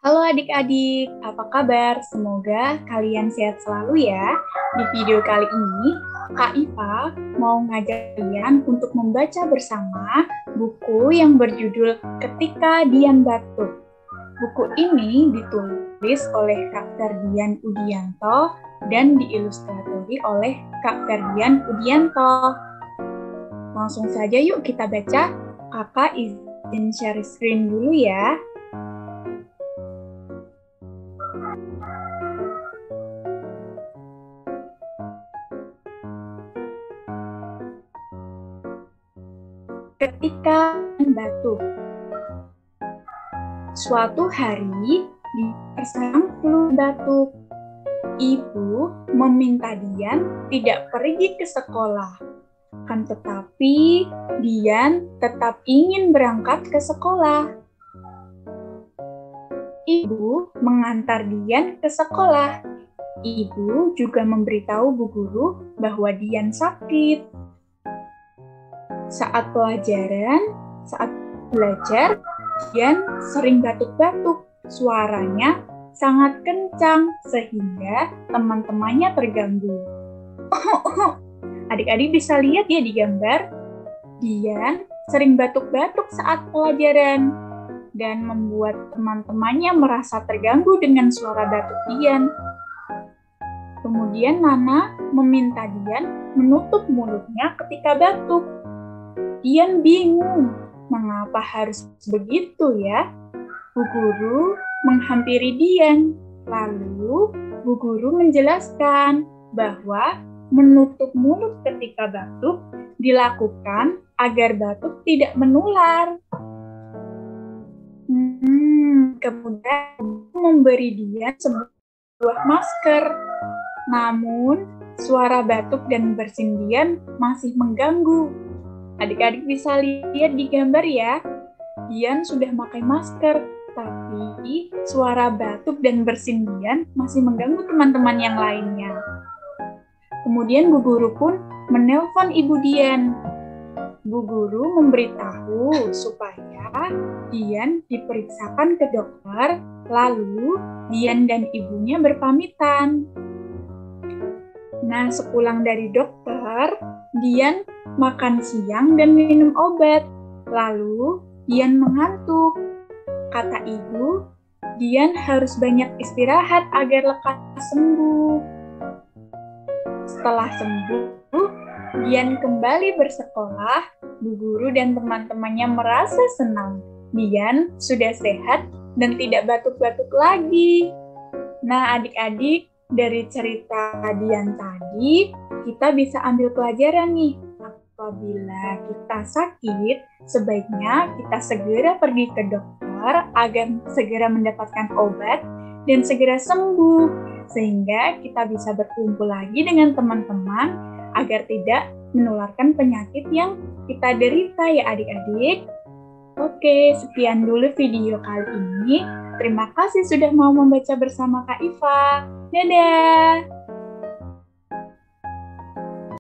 Halo adik-adik, apa kabar? Semoga kalian sehat selalu ya. Di video kali ini, Kak Iva mau ngajak kalian untuk membaca bersama buku yang berjudul Ketika Dian Batuk. Buku ini ditulis oleh Kak Ferdian Udianto dan diilustrasi oleh Kak Ferdian Udianto. Langsung saja yuk kita baca. Kakak izin share screen dulu ya. Ketika batuk. Suatu hari, Dian sedang flu batuk. Ibu meminta Dian tidak pergi ke sekolah. Kan tetapi Dian tetap ingin berangkat ke sekolah. Ibu mengantar Dian ke sekolah. Ibu juga memberitahu bu guru bahwa Dian sakit. Saat belajar, Dian sering batuk-batuk. Suaranya sangat kencang sehingga teman-temannya terganggu. Adik-adik bisa lihat ya di gambar. Dian sering batuk-batuk saat pelajaran dan membuat teman-temannya merasa terganggu dengan suara batuk Dian. Kemudian Nana meminta Dian menutup mulutnya ketika batuk. Dian bingung, mengapa harus begitu ya? Bu guru menghampiri Dian. Lalu bu guru menjelaskan bahwa menutup mulut ketika batuk dilakukan agar batuk tidak menular. Kemudian memberi Dian sebuah masker. Namun, suara batuk dan bersin Dian masih mengganggu. Adik-adik bisa lihat di gambar ya. Dian sudah pakai masker, tapi suara batuk dan bersin Dian masih mengganggu teman-teman yang lainnya. Kemudian bu guru pun menelpon ibu Dian. Bu guru memberitahu supaya Dian diperiksakan ke dokter, lalu Dian dan ibunya berpamitan. Nah, sepulang dari dokter, Dian makan siang dan minum obat. Lalu, Dian mengantuk. Kata ibu, Dian harus banyak istirahat agar lekas sembuh. Setelah sembuh, Dian kembali bersekolah. Bu guru dan teman-temannya merasa senang. Dian sudah sehat dan tidak batuk-batuk lagi. Nah, adik-adik, dari cerita Dian tadi, kita bisa ambil pelajaran nih. Apabila kita sakit, sebaiknya kita segera pergi ke dokter agar segera mendapatkan obat dan segera sembuh, sehingga kita bisa berkumpul lagi dengan teman-teman agar tidak menularkan penyakit yang kita derita ya adik-adik. Oke, sekian dulu video kali ini. Terima kasih sudah mau membaca bersama Kak Iva. Dadah!